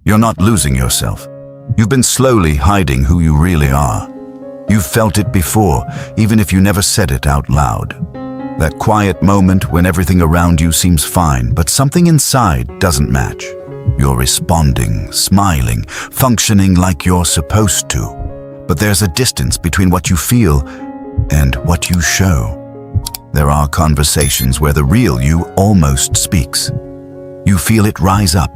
You're not losing yourself. You've been slowly hiding who you really are. You've felt it before, even if you never said it out loud. That quiet moment when everything around you seems fine, but something inside doesn't match. You're responding, smiling, functioning like you're supposed to. But there's a distance between what you feel and what you show. There are conversations where the real you almost speaks. You feel it rise up,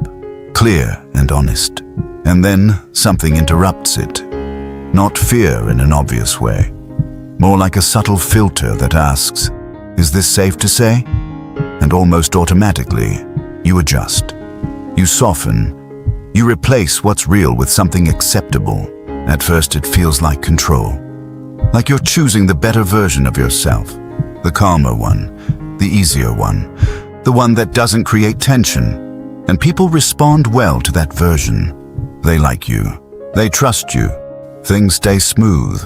clear and honest. And then something interrupts it. Not fear in an obvious way. More like a subtle filter that asks, "Is this safe to say?" And almost automatically, you adjust. You soften. You replace what's real with something acceptable. At first it feels like control. Like you're choosing the better version of yourself. The calmer one. The easier one. The one that doesn't create tension. And people respond well to that version. They like you. They trust you. Things stay smooth.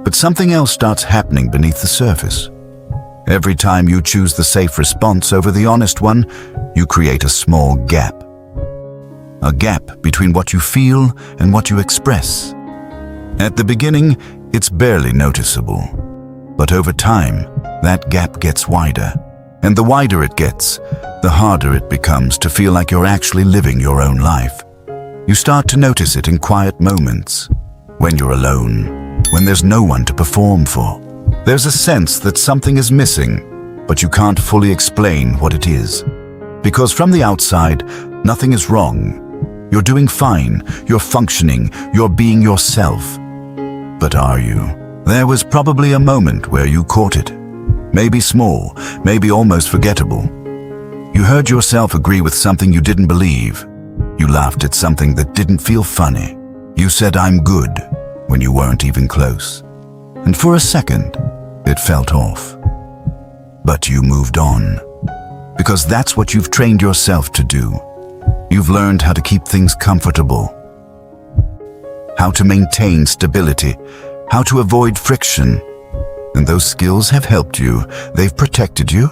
But something else starts happening beneath the surface. Every time you choose the safe response over the honest one, you create a small gap. A gap between what you feel and what you express. At the beginning, it's barely noticeable. But over time, that gap gets wider. And the wider it gets, the harder it becomes to feel like you're actually living your own life. You start to notice it in quiet moments. When you're alone, when there's no one to perform for. There's a sense that something is missing, but you can't fully explain what it is. Because from the outside, nothing is wrong. You're doing fine, you're functioning, you're being yourself. But are you? There was probably a moment where you caught it. Maybe small, maybe almost forgettable. You heard yourself agree with something you didn't believe. You laughed at something that didn't feel funny. You said, "I'm good," when you weren't even close. And for a second, it felt off. But you moved on. Because that's what you've trained yourself to do. You've learned how to keep things comfortable. How to maintain stability. How to avoid friction. And those skills have helped you. They've protected you.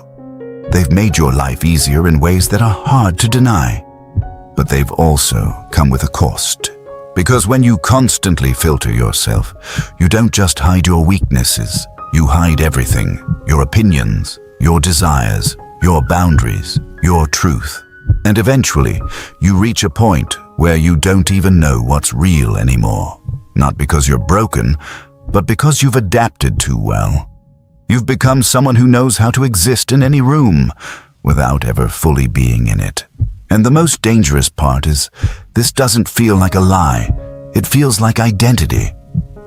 They've made your life easier in ways that are hard to deny. But they've also come with a cost. Because when you constantly filter yourself, you don't just hide your weaknesses. You hide everything. Your opinions, your desires, your boundaries, your truth. And eventually, you reach a point where you don't even know what's real anymore. Not because you're broken, but because you've adapted too well. You've become someone who knows how to exist in any room without ever fully being in it. And the most dangerous part is, this doesn't feel like a lie. It feels like identity.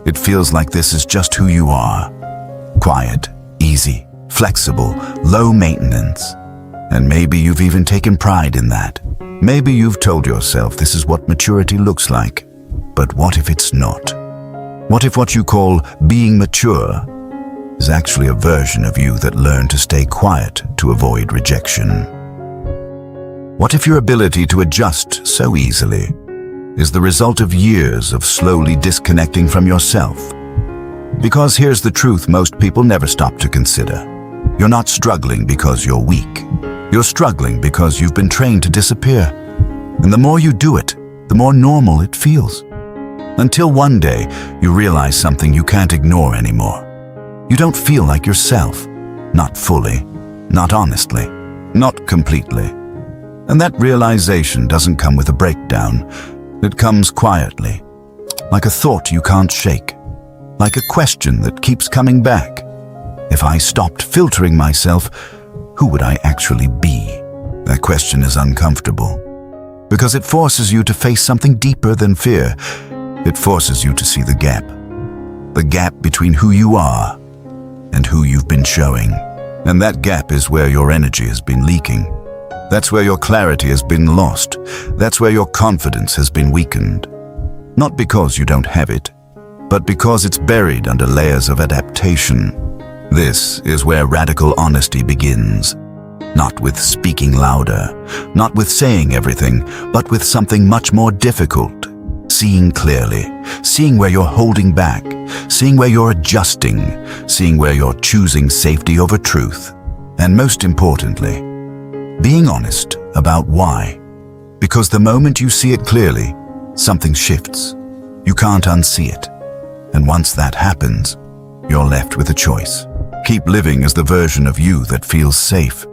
It feels like this is just who you are. Quiet, easy, flexible, low maintenance. And maybe you've even taken pride in that. Maybe you've told yourself this is what maturity looks like. But what if it's not? What if what you call being mature is actually a version of you that learned to stay quiet to avoid rejection? What if your ability to adjust so easily is the result of years of slowly disconnecting from yourself? Because here's the truth most people never stop to consider. You're not struggling because you're weak. You're struggling because you've been trained to disappear. And the more you do it, the more normal it feels. Until one day, you realize something you can't ignore anymore. You don't feel like yourself. Not fully, not honestly, not completely. And that realization doesn't come with a breakdown. It comes quietly, like a thought you can't shake, like a question that keeps coming back. If I stopped filtering myself, who would I actually be? That question is uncomfortable, because it forces you to face something deeper than fear. It forces you to see the gap between who you are and who you've been showing. And that gap is where your energy has been leaking. That's where your clarity has been lost. That's where your confidence has been weakened. Not because you don't have it, but because it's buried under layers of adaptation. This is where radical honesty begins. Not with speaking louder, not with saying everything, but with something much more difficult. Seeing clearly, seeing where you're holding back, seeing where you're adjusting, seeing where you're choosing safety over truth. And most importantly, being honest about why. Because the moment you see it clearly, something shifts. You can't unsee it. And once that happens, you're left with a choice. Keep living as the version of you that feels safe,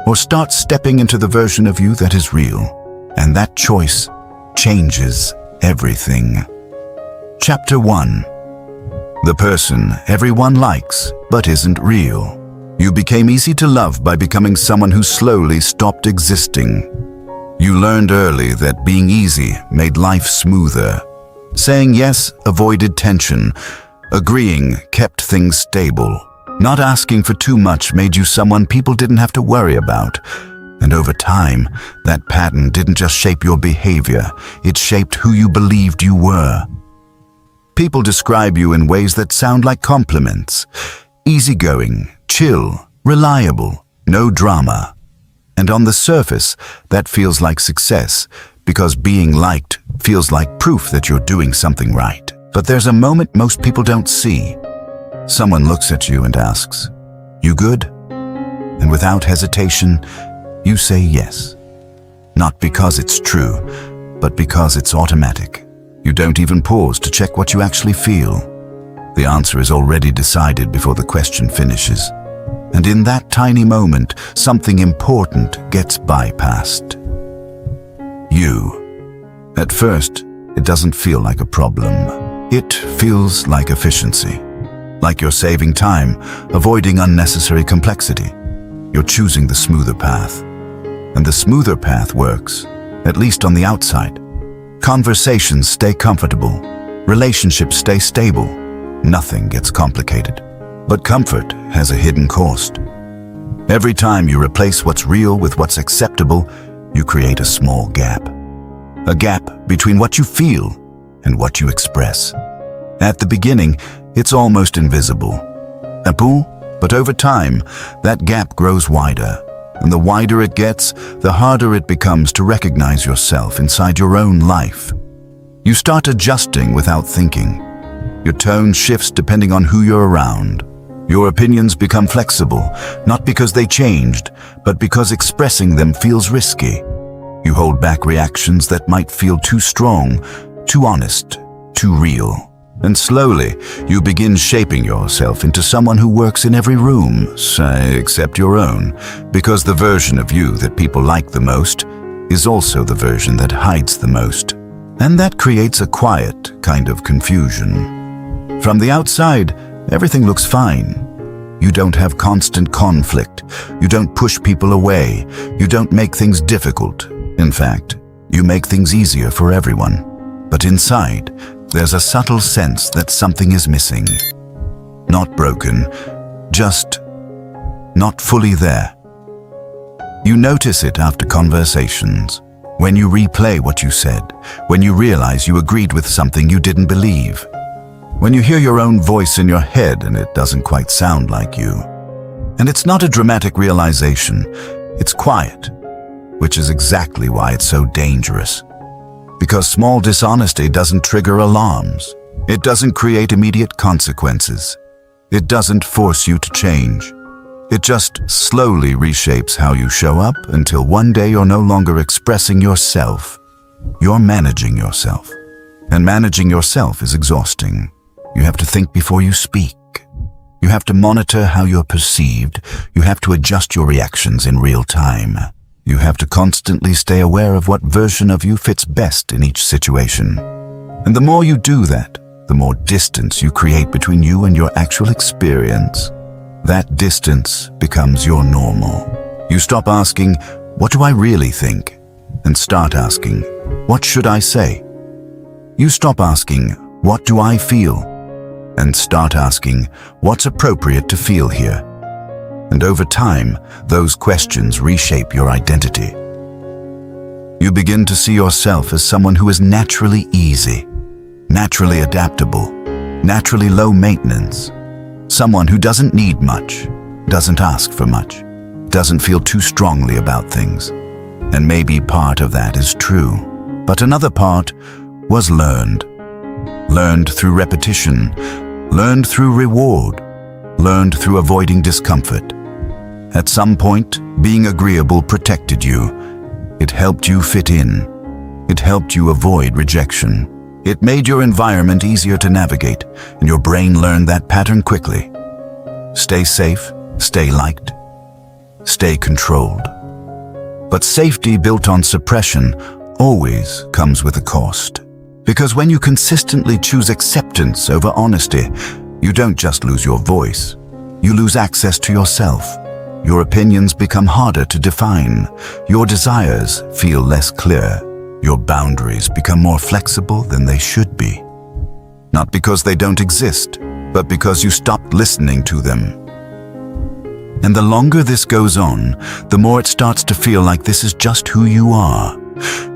or start stepping into the version of you that is real. And that choice changes everything. Chapter 1. The person everyone likes but isn't real. You became easy to love by becoming someone who slowly stopped existing. You learned early that being easy made life smoother. Saying yes avoided tension. Agreeing kept things stable. Not asking for too much made you someone people didn't have to worry about. And over time, that pattern didn't just shape your behavior, it shaped who you believed you were. People describe you in ways that sound like compliments. Easygoing, chill, reliable, no drama. And on the surface, that feels like success, because being liked feels like proof that you're doing something right. But there's a moment most people don't see. Someone looks at you and asks, "You good?" And without hesitation, you say yes. Not because it's true, but because it's automatic. You don't even pause to check what you actually feel. The answer is already decided before the question finishes. And in that tiny moment, something important gets bypassed. You. At first, it doesn't feel like a problem. It feels like efficiency. Like you're saving time, avoiding unnecessary complexity. You're choosing the smoother path. And the smoother path works, at least on the outside. Conversations stay comfortable. Relationships stay stable. Nothing gets complicated. But comfort has a hidden cost. Every time you replace what's real with what's acceptable, you create a small gap. A gap between what you feel and what you express. At the beginning, it's almost invisible. But over time, that gap grows wider. And the wider it gets, the harder it becomes to recognize yourself inside your own life. You start adjusting without thinking. Your tone shifts depending on who you're around. Your opinions become flexible, not because they changed, but because expressing them feels risky. You hold back reactions that might feel too strong, too honest, too real. And slowly, you begin shaping yourself into someone who works in every room, say, except your own, because the version of you that people like the most is also the version that hides the most. And that creates a quiet kind of confusion. From the outside, everything looks fine. You don't have constant conflict. You don't push people away. You don't make things difficult. In fact, you make things easier for everyone. But inside, there's a subtle sense that something is missing. Not broken, just not fully there. You notice it after conversations, when you replay what you said, when you realize you agreed with something you didn't believe, when you hear your own voice in your head and it doesn't quite sound like you. And it's not a dramatic realization, it's quiet, which is exactly why it's so dangerous. Because small dishonesty doesn't trigger alarms. It doesn't create immediate consequences. It doesn't force you to change. It just slowly reshapes how you show up until one day you're no longer expressing yourself. You're managing yourself. And managing yourself is exhausting. You have to think before you speak. You have to monitor how you're perceived. You have to adjust your reactions in real time. You have to constantly stay aware of what version of you fits best in each situation. And the more you do that, the more distance you create between you and your actual experience. That distance becomes your normal. You stop asking, "What do I really think?" and start asking, "What should I say?" You stop asking, "What do I feel?" and start asking, "What's appropriate to feel here?" And over time, those questions reshape your identity. You begin to see yourself as someone who is naturally easy, naturally adaptable, naturally low maintenance. Someone who doesn't need much, doesn't ask for much, doesn't feel too strongly about things. And maybe part of that is true, but another part was learned. Learned through repetition, learned through reward, learned through avoiding discomfort. At some point, being agreeable protected you. It helped you fit in. It helped you avoid rejection. It made your environment easier to navigate, and your brain learned that pattern quickly. Stay safe, stay liked, stay controlled. But safety built on suppression always comes with a cost. Because when you consistently choose acceptance over honesty, you don't just lose your voice, you lose access to yourself. Your opinions become harder to define, your desires feel less clear, your boundaries become more flexible than they should be. Not because they don't exist, but because you stopped listening to them. And the longer this goes on, the more it starts to feel like this is just who you are.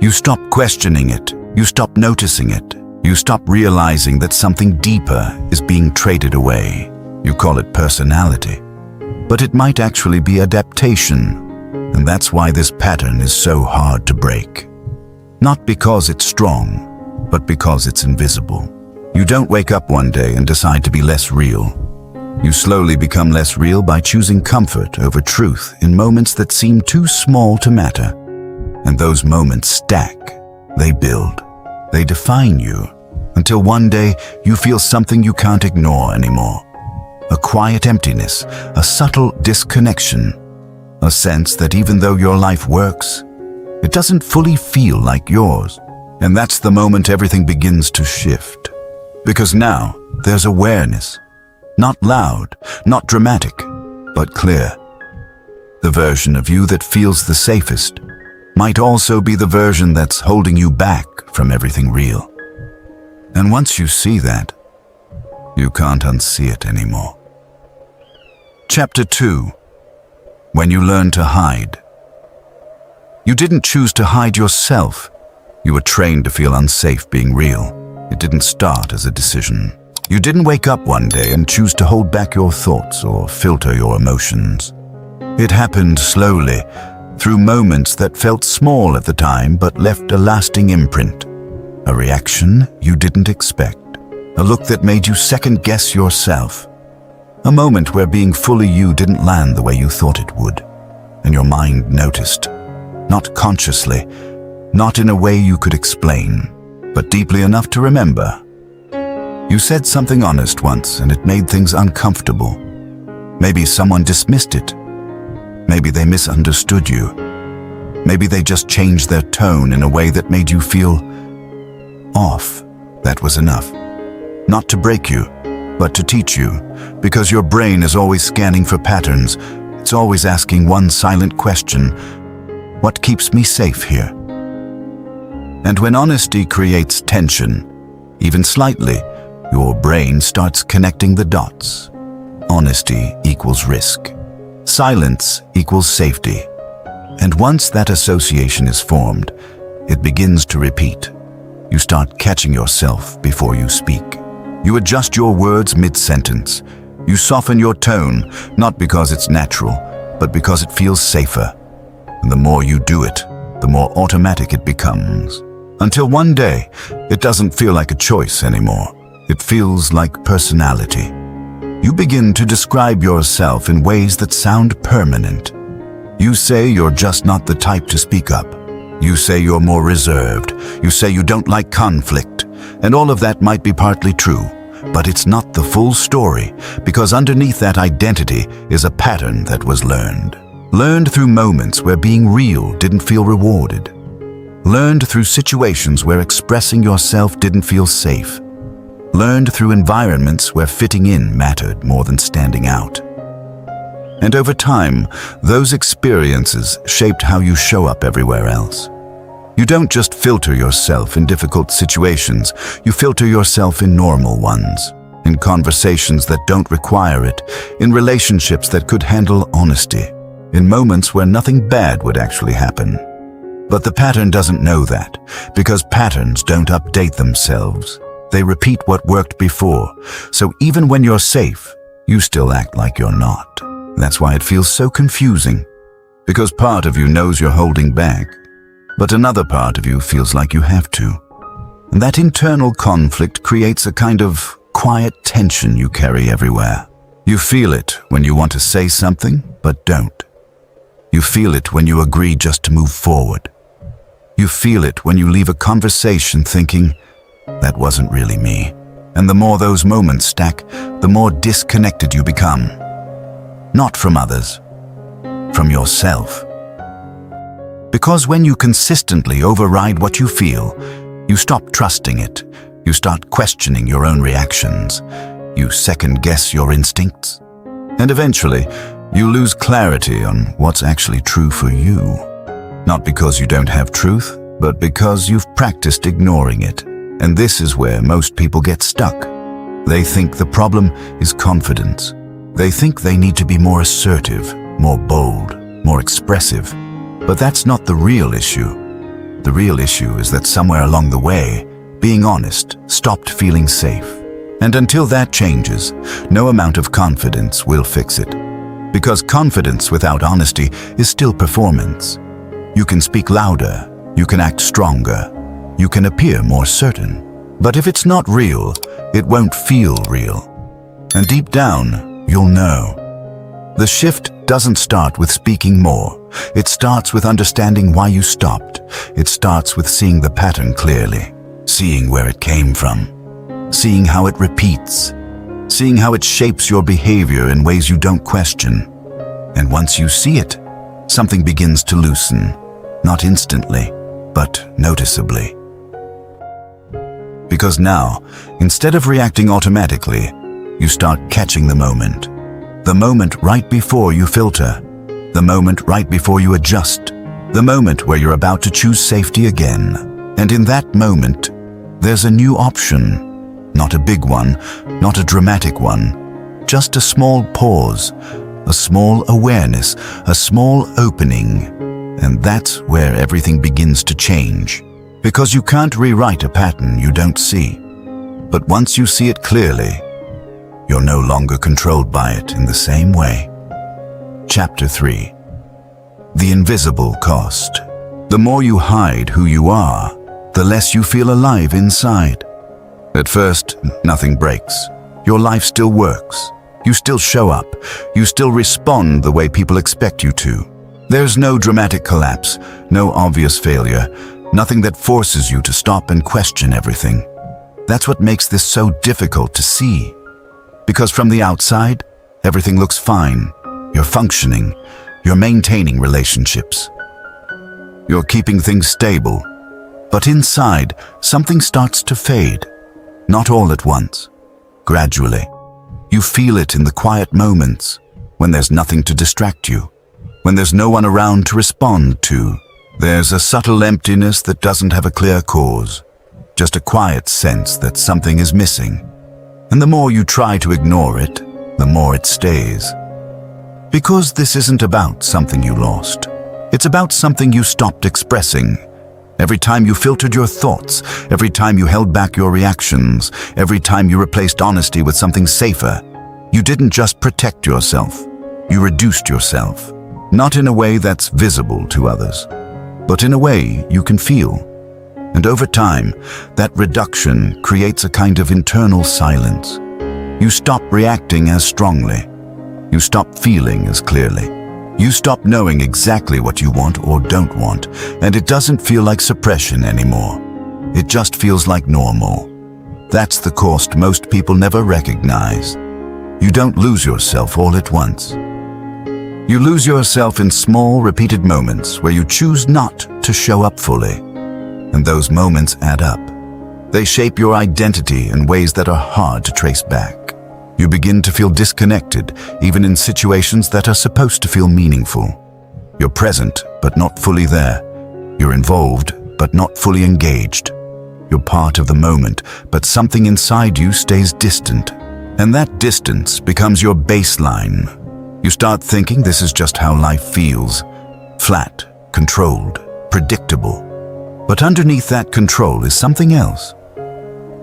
You stop questioning it, you stop noticing it, you stop realizing that something deeper is being traded away. You call it personality, but it might actually be adaptation, and that's why this pattern is so hard to break. Not because it's strong, but because it's invisible. You don't wake up one day and decide to be less real. You slowly become less real by choosing comfort over truth in moments that seem too small to matter. And those moments stack, they build, they define you, until one day you feel something you can't ignore anymore. A quiet emptiness, a subtle disconnection, a sense that even though your life works, it doesn't fully feel like yours. And that's the moment everything begins to shift. Because now there's awareness. Not loud, not dramatic, but clear. The version of you that feels the safest might also be the version that's holding you back from everything real. And once you see that, you can't unsee it anymore. Chapter 2. When you learn to hide. You didn't choose to hide yourself. You were trained to feel unsafe being real. It didn't start as a decision. You didn't wake up one day and choose to hold back your thoughts or filter your emotions. It happened slowly, through moments that felt small at the time but left a lasting imprint. A reaction you didn't expect. A look that made you second-guess yourself. A moment where being fully you didn't land the way you thought it would. And your mind noticed. Not consciously, not in a way you could explain, but deeply enough to remember. You said something honest once and it made things uncomfortable. Maybe someone dismissed it. Maybe they misunderstood you. Maybe they just changed their tone in a way that made you feel off. That was enough. Not to break you, but to teach you, because your brain is always scanning for patterns. It's always asking one silent question: what keeps me safe here? And when honesty creates tension, even slightly, your brain starts connecting the dots. Honesty equals risk. Silence equals safety. And once that association is formed, it begins to repeat. You start catching yourself before you speak. You adjust your words mid-sentence. You soften your tone, not because it's natural, but because it feels safer. And the more you do it, the more automatic it becomes. Until one day, it doesn't feel like a choice anymore. It feels like personality. You begin to describe yourself in ways that sound permanent. You say you're just not the type to speak up. You say you're more reserved. You say you don't like conflict. And all of that might be partly true, but it's not the full story, because underneath that identity is a pattern that was learned. Learned through moments where being real didn't feel rewarded. Learned through situations where expressing yourself didn't feel safe. Learned through environments where fitting in mattered more than standing out. And over time, those experiences shaped how you show up everywhere else. You don't just filter yourself in difficult situations, you filter yourself in normal ones, in conversations that don't require it, in relationships that could handle honesty, in moments where nothing bad would actually happen. But the pattern doesn't know that, because patterns don't update themselves. They repeat what worked before, so even when you're safe, you still act like you're not. That's why it feels so confusing, because part of you knows you're holding back, but another part of you feels like you have to. And that internal conflict creates a kind of quiet tension you carry everywhere. You feel it when you want to say something, but don't. You feel it when you agree just to move forward. You feel it when you leave a conversation thinking, that wasn't really me. And the more those moments stack, the more disconnected you become. Not from others, from yourself. Because when you consistently override what you feel, you stop trusting it. You start questioning your own reactions. You second-guess your instincts. And eventually, you lose clarity on what's actually true for you. Not because you don't have truth, but because you've practiced ignoring it. And this is where most people get stuck. They think the problem is confidence. They think they need to be more assertive, more bold, more expressive. But that's not the real issue. The real issue is that somewhere along the way, being honest stopped feeling safe. And until that changes, no amount of confidence will fix it. Because confidence without honesty is still performance. You can speak louder, you can act stronger, you can appear more certain. But if it's not real, it won't feel real. And deep down, you'll know. The shift doesn't start with speaking more. It starts with understanding why you stopped. It starts with seeing the pattern clearly, seeing where it came from, seeing how it repeats, seeing how it shapes your behavior in ways you don't question. And once you see it, something begins to loosen, not instantly, but noticeably. Because now, instead of reacting automatically, you start catching the moment right before you filter, the moment right before you adjust, the moment where you're about to choose safety again. And in that moment, there's a new option. Not a big one, not a dramatic one, just a small pause, a small awareness, a small opening. And that's where everything begins to change. Because you can't rewrite a pattern you don't see. But once you see it clearly, you're no longer controlled by it in the same way. Chapter 3. The invisible cost. The more you hide who you are, the less you feel alive inside. At first, nothing breaks. Your life still works. You still show up. You still respond the way people expect you to. There's no dramatic collapse, no obvious failure, nothing that forces you to stop and question everything. That's what makes this so difficult to see. Because from the outside, everything looks fine. You're functioning. You're maintaining relationships. You're keeping things stable. But inside, something starts to fade. Not all at once. Gradually. You feel it in the quiet moments, when there's nothing to distract you, when there's no one around to respond to. There's a subtle emptiness that doesn't have a clear cause, just a quiet sense that something is missing. And the more you try to ignore it, the more it stays. Because this isn't about something you lost. It's about something you stopped expressing. Every time you filtered your thoughts, every time you held back your reactions, every time you replaced honesty with something safer, you didn't just protect yourself, you reduced yourself. Not in a way that's visible to others, but in a way you can feel. And over time, that reduction creates a kind of internal silence. You stop reacting as strongly. You stop feeling as clearly. You stop knowing exactly what you want or don't want, and it doesn't feel like suppression anymore. It just feels like normal. That's the cost most people never recognize. You don't lose yourself all at once. You lose yourself in small, repeated moments where you choose not to show up fully. And those moments add up. They shape your identity in ways that are hard to trace back. You begin to feel disconnected, even in situations that are supposed to feel meaningful. You're present, but not fully there. You're involved, but not fully engaged. You're part of the moment, but something inside you stays distant. And that distance becomes your baseline. You start thinking this is just how life feels. Flat, controlled, predictable. But underneath that control is something else.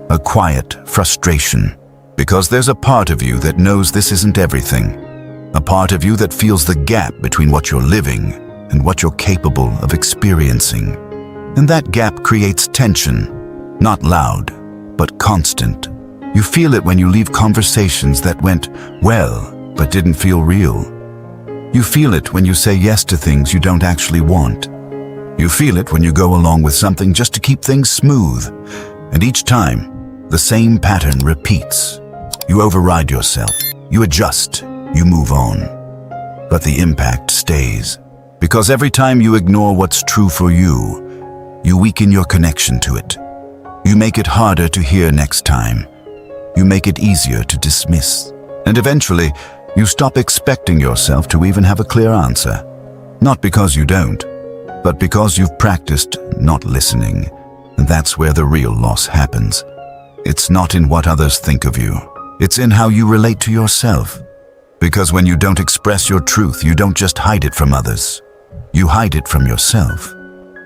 A quiet frustration. Because there's a part of you that knows this isn't everything. A part of you that feels the gap between what you're living and what you're capable of experiencing. And that gap creates tension. Not loud, but constant. You feel it when you leave conversations that went well, but didn't feel real. You feel it when you say yes to things you don't actually want. You feel it when you go along with something just to keep things smooth. And each time, the same pattern repeats. You override yourself. You adjust. You move on. But the impact stays. Because every time you ignore what's true for you, you weaken your connection to it. You make it harder to hear next time. You make it easier to dismiss. And eventually, you stop expecting yourself to even have a clear answer. Not because you don't, but because you've practiced not listening. And that's where the real loss happens. It's not in what others think of you. It's in how you relate to yourself. Because when you don't express your truth, you don't just hide it from others. You hide it from yourself.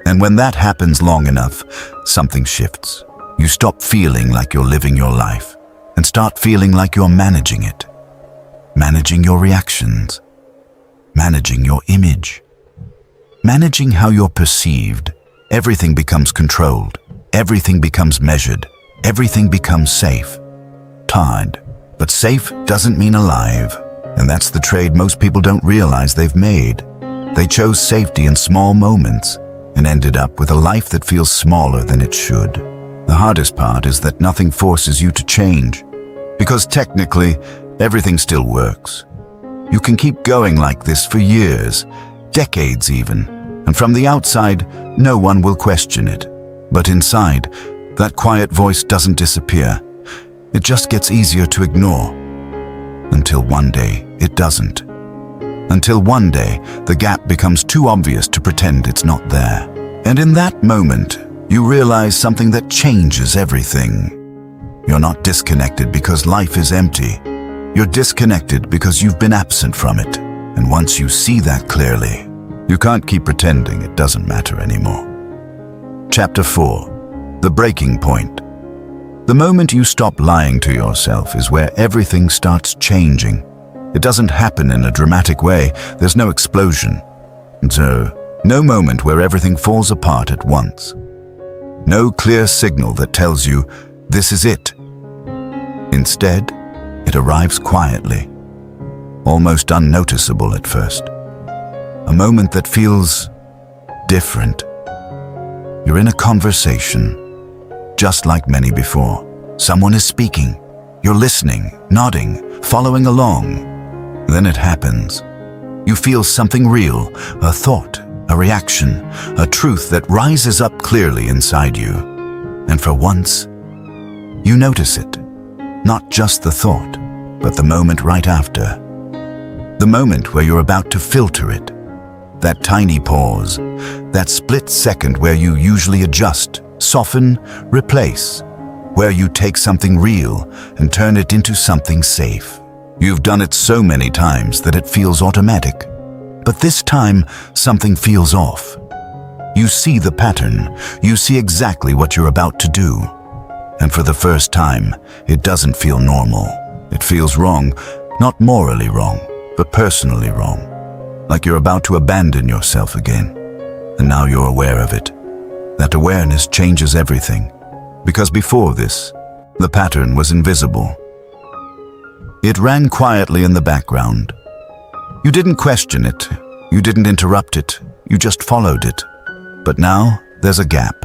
And when that happens long enough, something shifts. You stop feeling like you're living your life and start feeling like you're managing it. Managing your reactions. Managing your image. Managing how you're perceived. Everything becomes controlled. Everything becomes measured. Everything becomes safe. Tired. But safe doesn't mean alive. And that's the trade most people don't realize they've made. They chose safety in small moments and ended up with a life that feels smaller than it should. The hardest part is that nothing forces you to change. Because technically, everything still works. You can keep going like this for years, decades even, and from the outside, no one will question it. But inside, that quiet voice doesn't disappear. It just gets easier to ignore. Until one day, it doesn't. Until one day, the gap becomes too obvious to pretend it's not there. And in that moment, you realize something that changes everything. You're not disconnected because life is empty. You're disconnected because you've been absent from it. And once you see that clearly, you can't keep pretending it doesn't matter anymore. Chapter 4. The breaking point. The moment you stop lying to yourself is where everything starts changing. It doesn't happen in a dramatic way. There's no explosion. No moment where everything falls apart at once. No clear signal that tells you, this is it. Instead, it arrives quietly, almost unnoticeable at first. A moment that feels different. You're in a conversation, just like many before. Someone is speaking. You're listening, nodding, following along. Then it happens. You feel something real, a thought, a reaction, a truth that rises up clearly inside you. And for once, you notice it. Not just the thought, but the moment right after. The moment where you're about to filter it. That tiny pause, that split second where you usually adjust, soften, replace, where you take something real and turn it into something safe. You've done it so many times that it feels automatic. But this time, something feels off. You see the pattern. You see exactly what you're about to do. And for the first time, it doesn't feel normal. It feels wrong, not morally wrong, but personally wrong. Like you're about to abandon yourself again. And now you're aware of it. That awareness changes everything. Because before this, the pattern was invisible. It ran quietly in the background. You didn't question it. You didn't interrupt it. You just followed it. But now, there's a gap.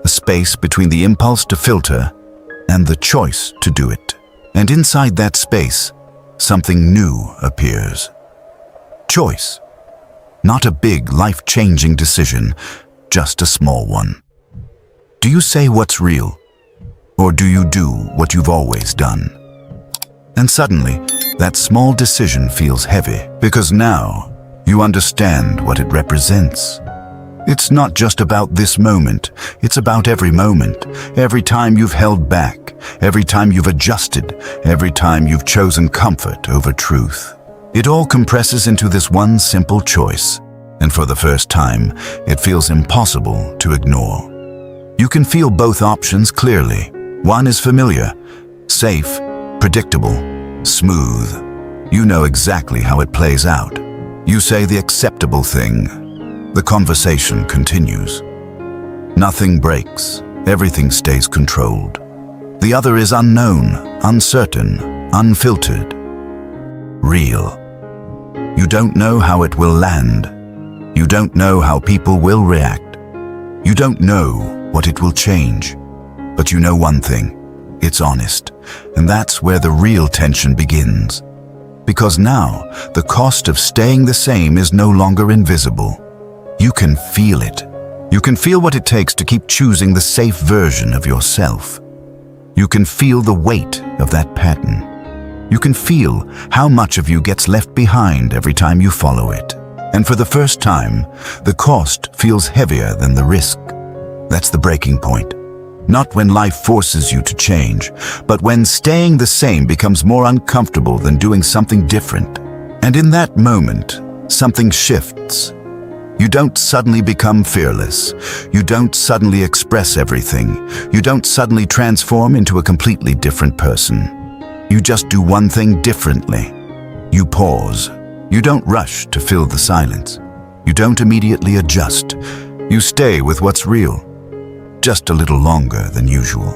A space between the impulse to filter and the choice to do it. And inside that space, something new appears. Choice. Not a big, life-changing decision, just a small one. Do you say what's real? Or do you do what you've always done? And suddenly, that small decision feels heavy, because now you understand what it represents. It's not just about this moment, it's about every moment, every time you've held back, every time you've adjusted, every time you've chosen comfort over truth. It all compresses into this one simple choice, and for the first time, it feels impossible to ignore. You can feel both options clearly. One is familiar, safe, predictable, smooth. You know exactly how it plays out. You say the acceptable thing. The conversation continues. Nothing breaks. Everything stays controlled. The other is unknown, uncertain, unfiltered. Real. You don't know how it will land. You don't know how people will react. You don't know what it will change, but you know one thing: it's honest. And that's where the real tension begins. Because now, the cost of staying the same is no longer invisible. You can feel it. You can feel what it takes to keep choosing the safe version of yourself. You can feel the weight of that pattern. You can feel how much of you gets left behind every time you follow it. And for the first time, the cost feels heavier than the risk. That's the breaking point. Not when life forces you to change, but when staying the same becomes more uncomfortable than doing something different. And in that moment, something shifts. You don't suddenly become fearless. You don't suddenly express everything. You don't suddenly transform into a completely different person. You just do one thing differently. You pause. You don't rush to fill the silence. You don't immediately adjust. You stay with what's real, just a little longer than usual.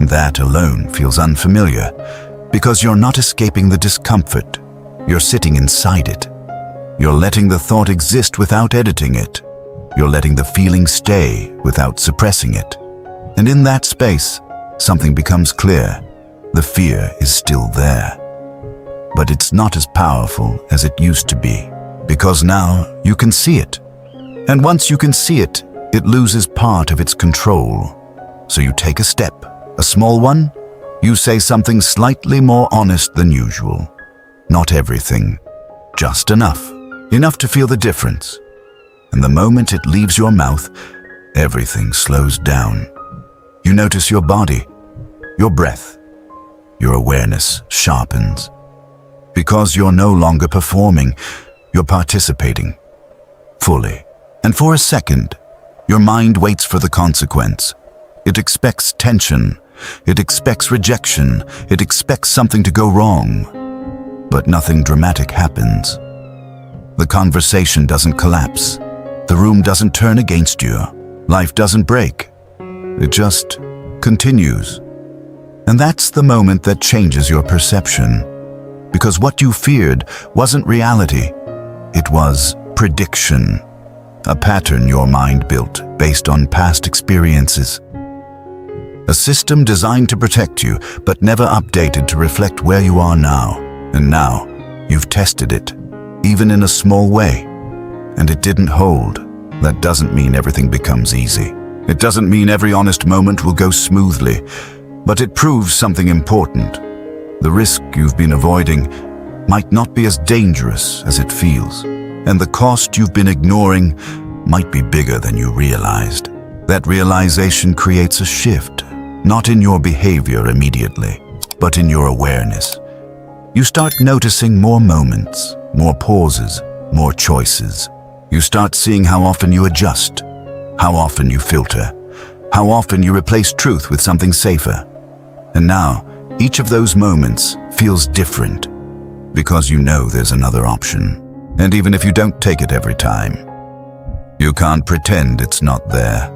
That alone feels unfamiliar, because you're not escaping the discomfort. You're sitting inside it. You're letting the thought exist without editing it. You're letting the feeling stay without suppressing it. And in that space, something becomes clear. The fear is still there. But it's not as powerful as it used to be, because now you can see it. And once you can see it, it loses part of its control. So you take a step, a small one. You say something slightly more honest than usual. Not everything, just enough. Enough to feel the difference. And the moment it leaves your mouth, everything slows down. You notice your body, your breath, your awareness sharpens. Because you're no longer performing, you're participating fully. And for a second, your mind waits for the consequence. It expects tension. It expects rejection. It expects something to go wrong. But nothing dramatic happens. The conversation doesn't collapse. The room doesn't turn against you. Life doesn't break. It just continues. And that's the moment that changes your perception. Because what you feared wasn't reality. It was prediction. A pattern your mind built based on past experiences. A system designed to protect you, but never updated to reflect where you are now. And now, you've tested it, even in a small way. And it didn't hold. That doesn't mean everything becomes easy. It doesn't mean every honest moment will go smoothly. But it proves something important. The risk you've been avoiding might not be as dangerous as it feels. And the cost you've been ignoring might be bigger than you realized. That realization creates a shift, not in your behavior immediately, but in your awareness. You start noticing more moments, more pauses, more choices. You start seeing how often you adjust, how often you filter, how often you replace truth with something safer. And now, each of those moments feels different, because you know there's another option. And even if you don't take it every time, you can't pretend it's not there.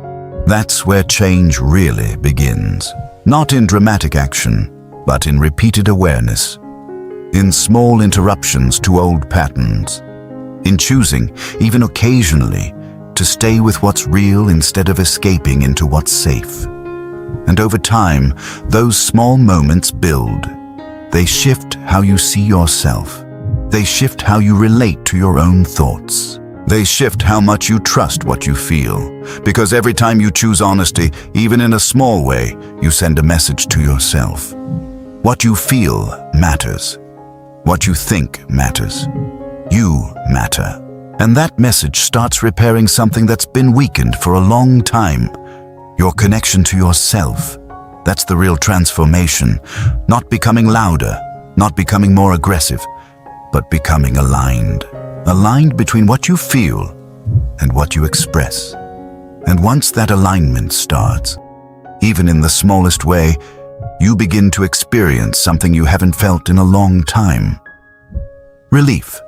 That's where change really begins. Not in dramatic action, but in repeated awareness. In small interruptions to old patterns. In choosing, even occasionally, to stay with what's real instead of escaping into what's safe. And over time, those small moments build. They shift how you see yourself. They shift how you relate to your own thoughts. They shift how much you trust what you feel. Because every time you choose honesty, even in a small way, you send a message to yourself. What you feel matters. What you think matters. You matter. And that message starts repairing something that's been weakened for a long time. Your connection to yourself. That's the real transformation. Not becoming louder, not becoming more aggressive, but becoming aligned. Aligned between what you feel and what you express. And once that alignment starts, even in the smallest way, you begin to experience something you haven't felt in a long time. Relief.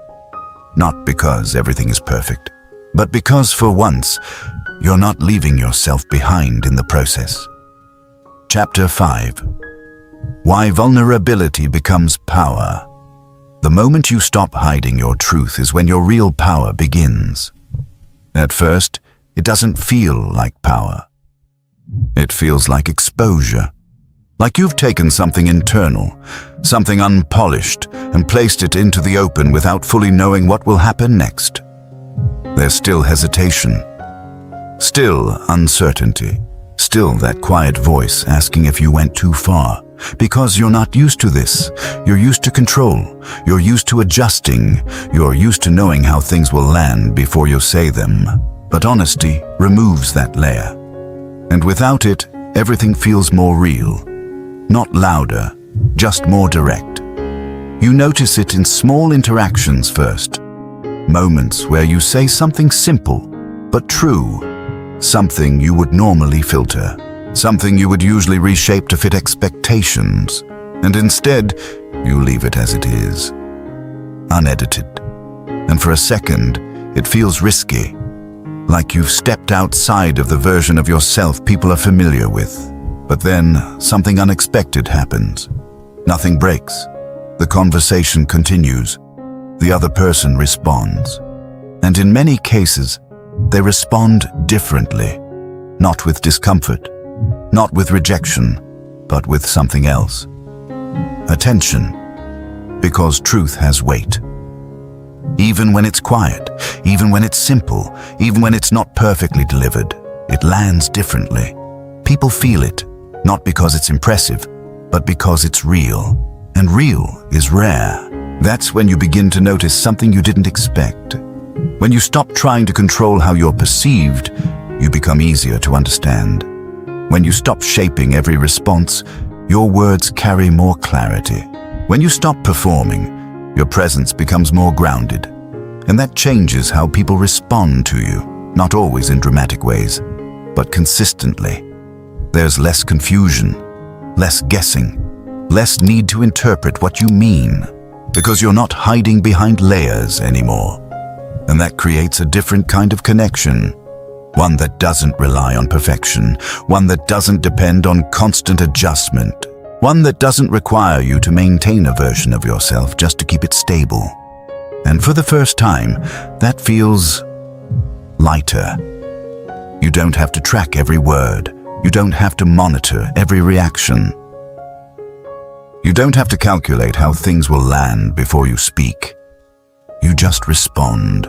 Not because everything is perfect, but because for once, you're not leaving yourself behind in the process. Chapter 5. Why vulnerability becomes power. The moment you stop hiding your truth is when your real power begins. At first, it doesn't feel like power. It feels like exposure. Like you've taken something internal, something unpolished, and placed it into the open without fully knowing what will happen next. There's still hesitation, still uncertainty, still that quiet voice asking if you went too far. Because you're not used to this. You're used to control. You're used to adjusting. You're used to knowing how things will land before you say them. But honesty removes that layer. And without it, everything feels more real. Not louder, just more direct. You notice it in small interactions first. Moments where you say something simple, but true. Something you would normally filter. Something you would usually reshape to fit expectations, and instead, you leave it as it is, unedited. And for a second, it feels risky, like you've stepped outside of the version of yourself people are familiar with. But then, something unexpected happens. Nothing breaks. The conversation continues. The other person responds. And in many cases, they respond differently, not with discomfort, not with rejection, but with something else. Attention, because truth has weight. Even when it's quiet, even when it's simple, even when it's not perfectly delivered, it lands differently. People feel it, not because it's impressive, but because it's real. And real is rare. That's when you begin to notice something you didn't expect. When you stop trying to control how you're perceived, you become easier to understand. When you stop shaping every response, your words carry more clarity. When you stop performing, your presence becomes more grounded. And that changes how people respond to you, not always in dramatic ways, but consistently. There's less confusion, less guessing, less need to interpret what you mean, because you're not hiding behind layers anymore. And that creates a different kind of connection. One that doesn't rely on perfection, one that doesn't depend on constant adjustment, one that doesn't require you to maintain a version of yourself just to keep it stable. And for the first time, that feels lighter. You don't have to track every word. You don't have to monitor every reaction. You don't have to calculate how things will land before you speak. You just respond.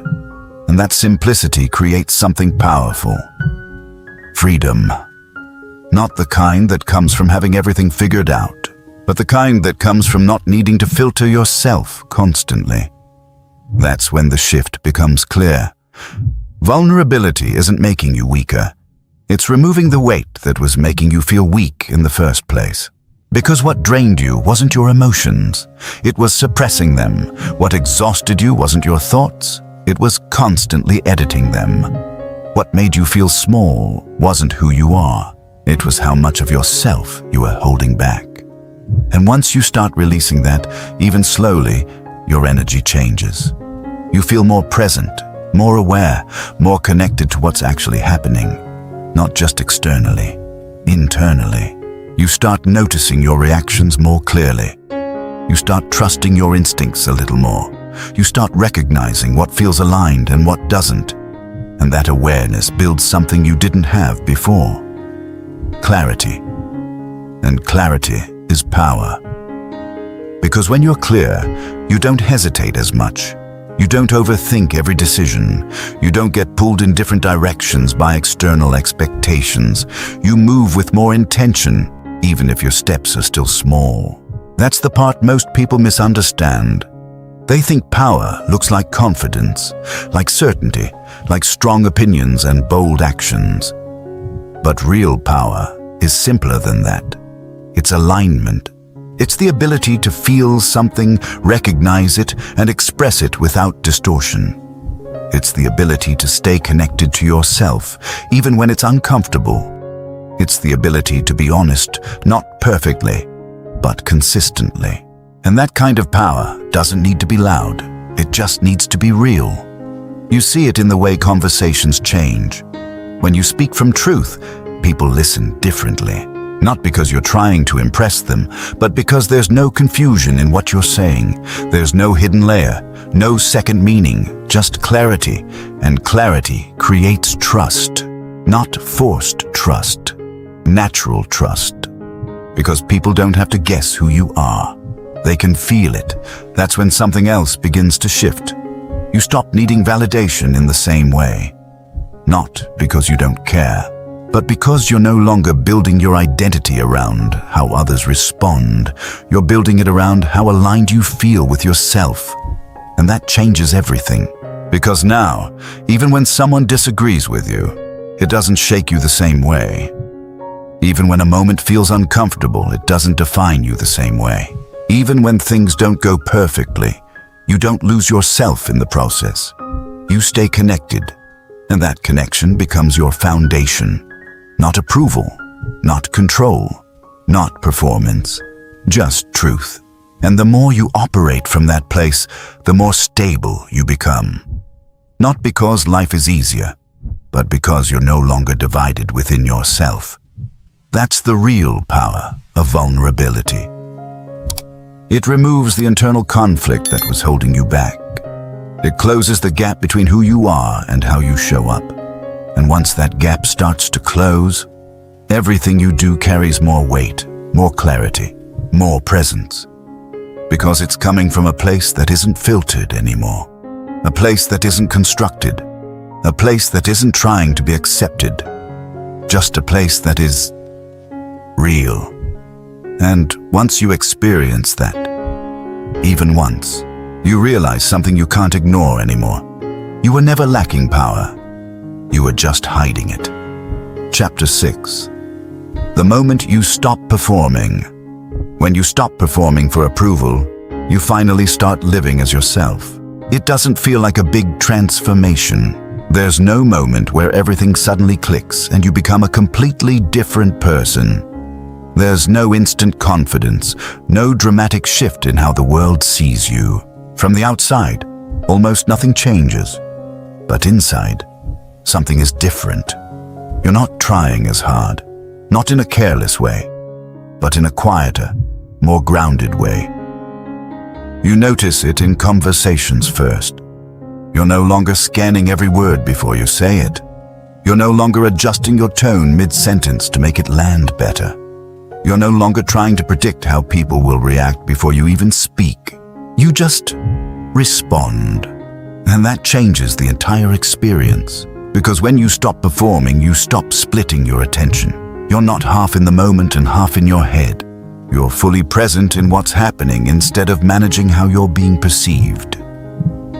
And that simplicity creates something powerful. Freedom. Not the kind that comes from having everything figured out, but the kind that comes from not needing to filter yourself constantly. That's when the shift becomes clear. Vulnerability isn't making you weaker. It's removing the weight that was making you feel weak in the first place. Because what drained you wasn't your emotions. It was suppressing them. What exhausted you wasn't your thoughts. It was constantly editing them. What made you feel small wasn't who you are. It was how much of yourself you were holding back. And once you start releasing that, even slowly, your energy changes. You feel more present, more aware, more connected to what's actually happening. Not just externally, internally. You start noticing your reactions more clearly. You start trusting your instincts a little more. You start recognizing what feels aligned and what doesn't. And that awareness builds something you didn't have before. Clarity. And clarity is power. Because when you're clear, you don't hesitate as much. You don't overthink every decision. You don't get pulled in different directions by external expectations. You move with more intention, even if your steps are still small. That's the part most people misunderstand. They think power looks like confidence, like certainty, like strong opinions and bold actions. But real power is simpler than that. It's alignment. It's the ability to feel something, recognize it, and express it without distortion. It's the ability to stay connected to yourself, even when it's uncomfortable. It's the ability to be honest, not perfectly, but consistently. And that kind of power doesn't need to be loud. It just needs to be real. You see it in the way conversations change. When you speak from truth, people listen differently. Not because you're trying to impress them, but because there's no confusion in what you're saying. There's no hidden layer, no second meaning, just clarity. And clarity creates trust. Not forced trust, natural trust. Because people don't have to guess who you are. They can feel it. That's when something else begins to shift. You stop needing validation in the same way. Not because you don't care, but because you're no longer building your identity around how others respond. You're building it around how aligned you feel with yourself. And that changes everything. Because now, even when someone disagrees with you, it doesn't shake you the same way. Even when a moment feels uncomfortable, it doesn't define you the same way. Even when things don't go perfectly, you don't lose yourself in the process. You stay connected, and that connection becomes your foundation. Not approval, not control, not performance, just truth. And the more you operate from that place, the more stable you become. Not because life is easier, but because you're no longer divided within yourself. That's the real power of vulnerability. It removes the internal conflict that was holding you back. It closes the gap between who you are and how you show up. And once that gap starts to close, everything you do carries more weight, more clarity, more presence. Because it's coming from a place that isn't filtered anymore. A place that isn't constructed. A place that isn't trying to be accepted. Just a place that is real. And once you experience that, even once, you realize something you can't ignore anymore. You were never lacking power. You were just hiding it. Chapter 6. The moment you stop performing. When you stop performing for approval, you finally start living as yourself. It doesn't feel like a big transformation. There's no moment where everything suddenly clicks and you become a completely different person. There's no instant confidence, no dramatic shift in how the world sees you. From the outside, almost nothing changes. But inside, something is different. You're not trying as hard, not in a careless way, but in a quieter, more grounded way. You notice it in conversations first. You're no longer scanning every word before you say it. You're no longer adjusting your tone mid-sentence to make it land better. You're no longer trying to predict how people will react before you even speak. You just respond. And that changes the entire experience. Because when you stop performing, you stop splitting your attention. You're not half in the moment and half in your head. You're fully present in what's happening instead of managing how you're being perceived.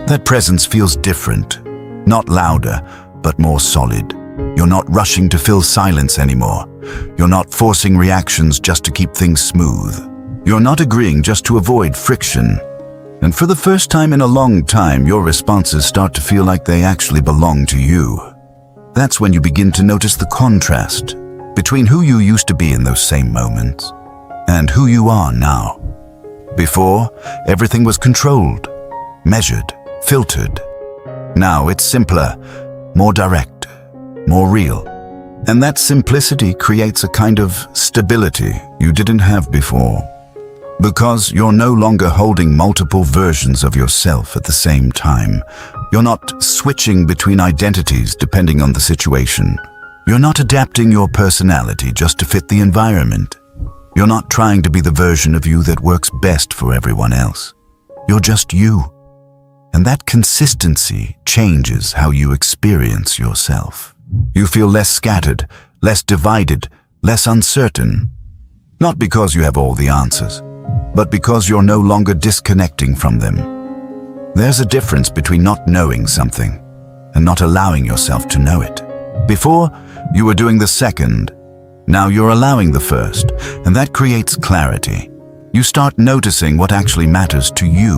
That presence feels different, not louder, but more solid. You're not rushing to fill silence anymore. You're not forcing reactions just to keep things smooth. You're not agreeing just to avoid friction. And for the first time in a long time, your responses start to feel like they actually belong to you. That's when you begin to notice the contrast between who you used to be in those same moments and who you are now. Before, everything was controlled, measured, filtered. Now it's simpler, more direct, more real. And that simplicity creates a kind of stability you didn't have before. Because you're no longer holding multiple versions of yourself at the same time. You're not switching between identities depending on the situation. You're not adapting your personality just to fit the environment. You're not trying to be the version of you that works best for everyone else. You're just you. And that consistency changes how you experience yourself. You feel less scattered, less divided, less uncertain. Not because you have all the answers, but because you're no longer disconnecting from them. There's a difference between not knowing something and not allowing yourself to know it. Before, you were doing the second. Now you're allowing the first, and that creates clarity. You start noticing what actually matters to you,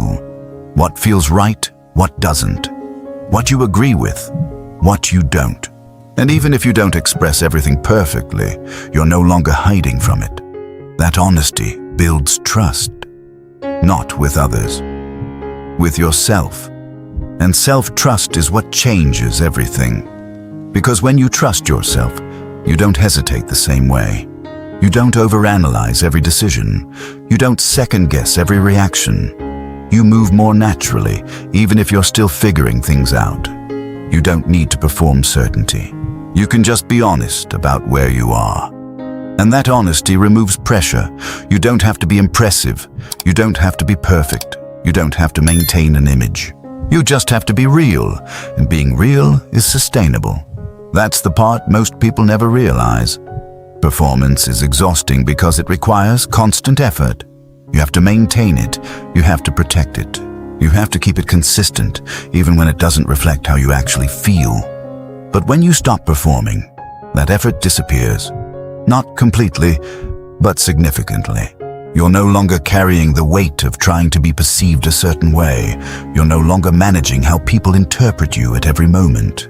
what feels right, what doesn't, what you agree with, what you don't. And even if you don't express everything perfectly, you're no longer hiding from it. That honesty builds trust, not with others, with yourself. And self-trust is what changes everything. Because when you trust yourself, you don't hesitate the same way. You don't overanalyze every decision. You don't second-guess every reaction. You move more naturally, even if you're still figuring things out. You don't need to perform certainty. You can just be honest about where you are. And that honesty removes pressure. You don't have to be impressive. You don't have to be perfect. You don't have to maintain an image. You just have to be real, and being real is sustainable. That's the part most people never realize. Performance is exhausting because it requires constant effort. You have to maintain it. You have to protect it. You have to keep it consistent, even when it doesn't reflect how you actually feel. But when you stop performing, that effort disappears. Not completely, but significantly. You're no longer carrying the weight of trying to be perceived a certain way. You're no longer managing how people interpret you at every moment.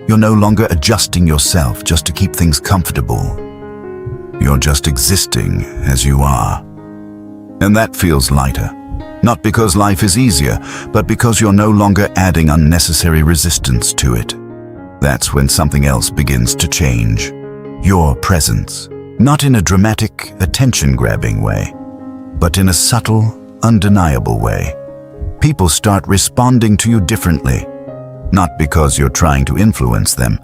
You're no longer adjusting yourself just to keep things comfortable. You're just existing as you are. And that feels lighter. Not because life is easier, but because you're no longer adding unnecessary resistance to it. That's when something else begins to change. Your presence. Not in a dramatic, attention-grabbing way, but in a subtle, undeniable way. People start responding to you differently, not because you're trying to influence them,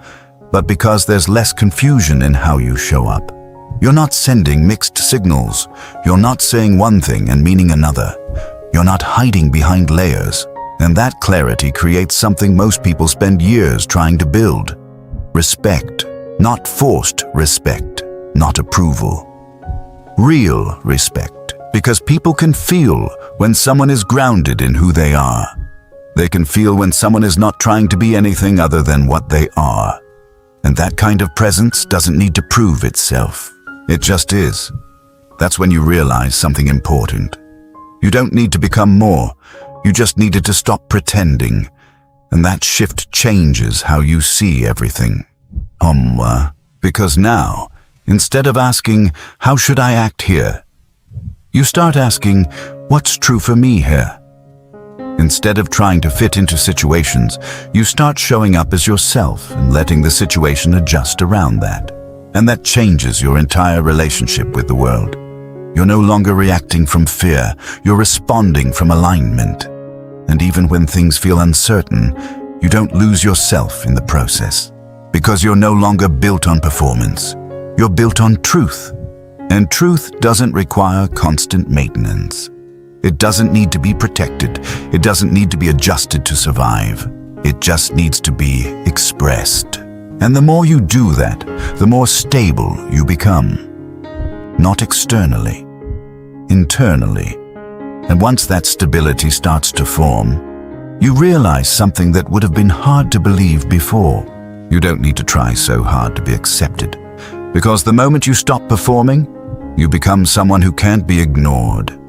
but because there's less confusion in how you show up. You're not sending mixed signals. You're not saying one thing and meaning another. You're not hiding behind layers. And that clarity creates something most people spend years trying to build. Respect. Not forced respect. Not approval. Real respect. Because people can feel when someone is grounded in who they are. They can feel when someone is not trying to be anything other than what they are. And that kind of presence doesn't need to prove itself. It just is. That's when you realize something important. You don't need to become more. You just needed to stop pretending. And that shift changes how you see everything. Because now, instead of asking, how should I act here? You start asking, what's true for me here? Instead of trying to fit into situations, you start showing up as yourself and letting the situation adjust around that. And that changes your entire relationship with the world. You're no longer reacting from fear, you're responding from alignment. And even when things feel uncertain, you don't lose yourself in the process. Because you're no longer built on performance. You're built on truth. And truth doesn't require constant maintenance. It doesn't need to be protected. It doesn't need to be adjusted to survive. It just needs to be expressed. And the more you do that, the more stable you become. Not externally, internally. And once that stability starts to form, you realize something that would have been hard to believe before. You don't need to try so hard to be accepted. Because the moment you stop performing, you become someone who can't be ignored.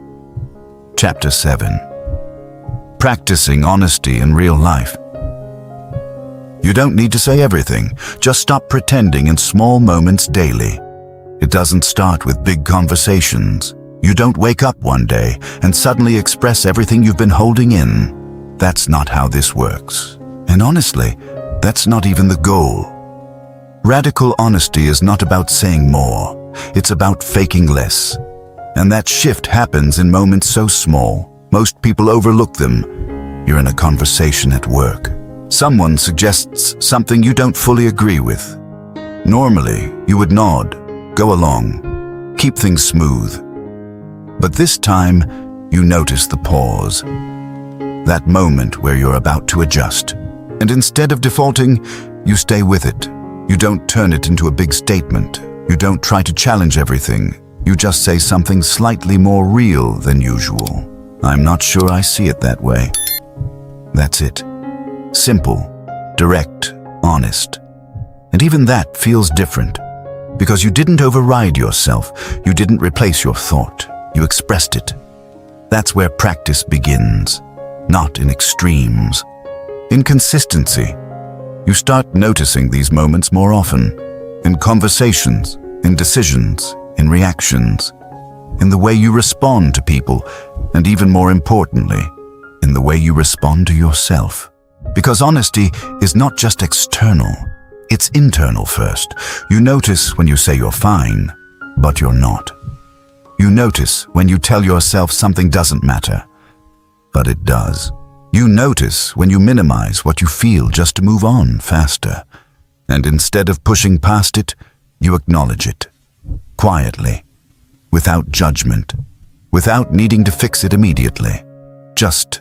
Chapter 7. Practicing honesty in real life. You don't need to say everything. Just stop pretending in small moments daily. It doesn't start with big conversations. You don't wake up one day and suddenly express everything you've been holding in. That's not how this works. And honestly, that's not even the goal. Radical honesty is not about saying more. It's about faking less. And that shift happens in moments so small, most people overlook them. You're in a conversation at work. Someone suggests something you don't fully agree with. Normally, you would nod, go along, keep things smooth. But this time, you notice the pause. That moment where you're about to adjust. And instead of defaulting, you stay with it. You don't turn it into a big statement. You don't try to challenge everything. You just say something slightly more real than usual. I'm not sure I see it that way. That's it. Simple, direct, honest. And even that feels different. Because you didn't override yourself. You didn't replace your thought. You expressed it. That's where practice begins. Not in extremes. In consistency. You start noticing these moments more often. In conversations, in decisions, in reactions, in the way you respond to people, and even more importantly, in the way you respond to yourself. Because honesty is not just external, it's internal first. You notice when you say you're fine, but you're not. You notice when you tell yourself something doesn't matter, but it does. You notice when you minimize what you feel just to move on faster. And instead of pushing past it, you acknowledge it. Quietly. Without judgment. Without needing to fix it immediately. Just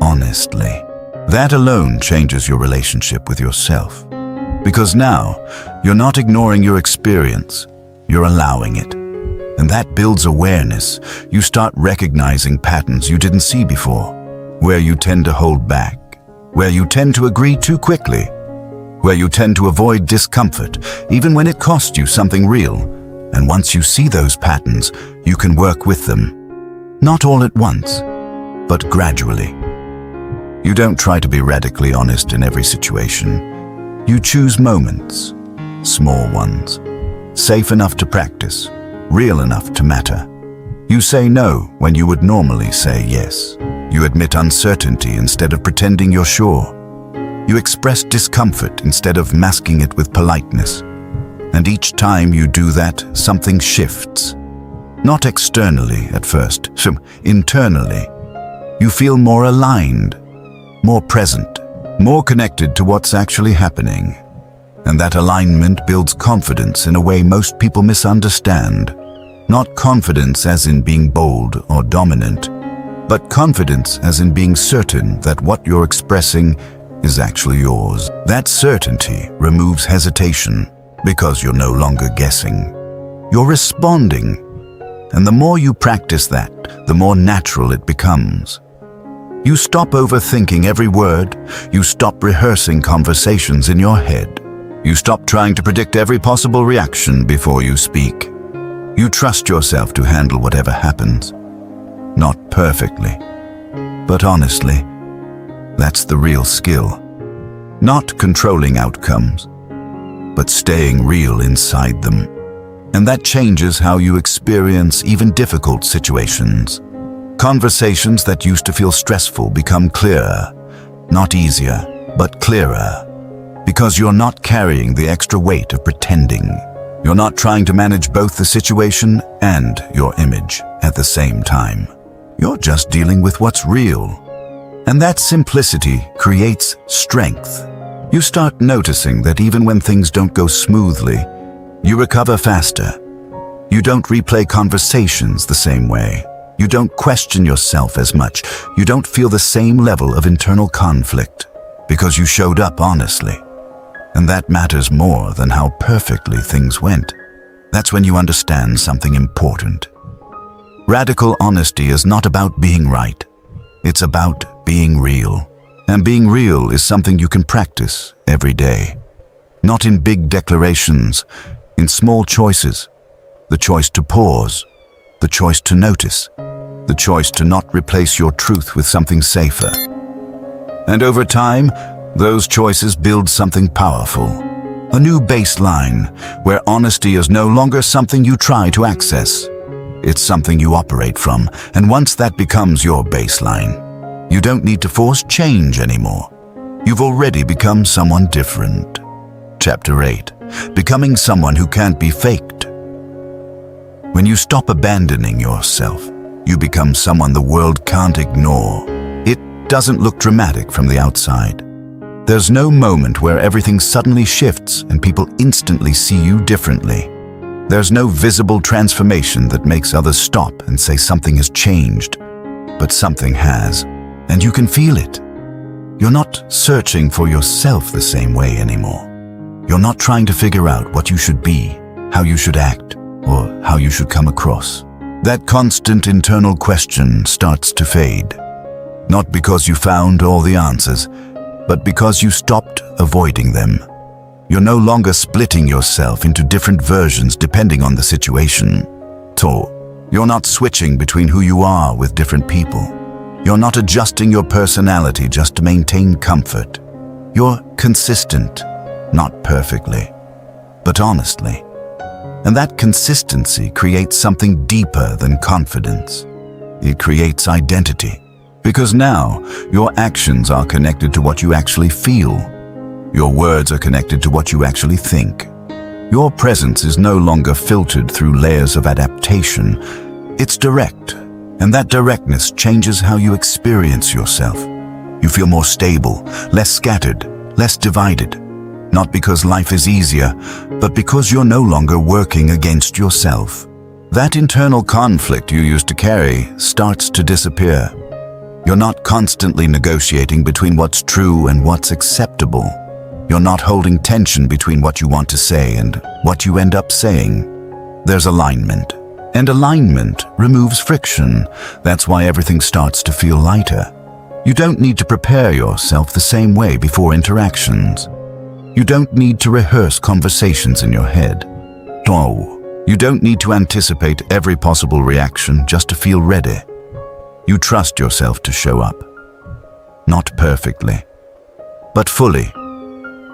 honestly. That alone changes your relationship with yourself. Because now, you're not ignoring your experience, you're allowing it. And that builds awareness. You start recognizing patterns you didn't see before, where you tend to hold back, where you tend to agree too quickly, where you tend to avoid discomfort, even when it costs you something real. And once you see those patterns, you can work with them. Not all at once, but gradually. You don't try to be radically honest in every situation. You choose moments, small ones, safe enough to practice, real enough to matter. You say no when you would normally say yes. You admit uncertainty instead of pretending you're sure. You express discomfort instead of masking it with politeness. And each time you do that, something shifts. Not externally at first, so internally. You feel more aligned, more present, more connected to what's actually happening. And that alignment builds confidence in a way most people misunderstand. Not confidence as in being bold or dominant, but confidence as in being certain that what you're expressing is actually yours. That certainty removes hesitation because you're no longer guessing. You're responding. And the more you practice that, the more natural it becomes. You stop overthinking every word. You stop rehearsing conversations in your head. You stop trying to predict every possible reaction before you speak. You trust yourself to handle whatever happens. Not perfectly, but honestly. That's the real skill. Not controlling outcomes, but staying real inside them. And that changes how you experience even difficult situations. Conversations that used to feel stressful become clearer. Not easier, but clearer. Because you're not carrying the extra weight of pretending. You're not trying to manage both the situation and your image at the same time. You're just dealing with what's real. And that simplicity creates strength. You start noticing that even when things don't go smoothly, you recover faster. You don't replay conversations the same way. You don't question yourself as much. You don't feel the same level of internal conflict because you showed up honestly. And that matters more than how perfectly things went. That's when you understand something important. Radical honesty is not about being right. It's about being real. And being real is something you can practice every day. Not in big declarations, in small choices. The choice to pause, the choice to notice, the choice to not replace your truth with something safer. And over time, those choices build something powerful. A new baseline where honesty is no longer something you try to access. It's something you operate from, and once that becomes your baseline, you don't need to force change anymore. You've already become someone different. Chapter 8. Becoming someone who can't be faked. When you stop abandoning yourself, you become someone the world can't ignore. It doesn't look dramatic from the outside. There's no moment where everything suddenly shifts and people instantly see you differently. There's no visible transformation that makes others stop and say something has changed. But something has, and you can feel it. You're not searching for yourself the same way anymore. You're not trying to figure out what you should be, how you should act, or how you should come across. That constant internal question starts to fade. Not because you found all the answers, but because you stopped avoiding them. You're no longer splitting yourself into different versions depending on the situation. You're not switching between who you are with different people. You're not adjusting your personality just to maintain comfort. You're consistent, not perfectly, but honestly. And that consistency creates something deeper than confidence. It creates identity. Because now, your actions are connected to what you actually feel. Your words are connected to what you actually think. Your presence is no longer filtered through layers of adaptation. It's direct, and that directness changes how you experience yourself. You feel more stable, less scattered, less divided. Not because life is easier, but because you're no longer working against yourself. That internal conflict you used to carry starts to disappear. You're not constantly negotiating between what's true and what's acceptable. You're not holding tension between what you want to say and what you end up saying. There's alignment. And alignment removes friction. That's why everything starts to feel lighter. You don't need to prepare yourself the same way before interactions. You don't need to rehearse conversations in your head. No, you don't need to anticipate every possible reaction just to feel ready. You trust yourself to show up. Not perfectly, but fully.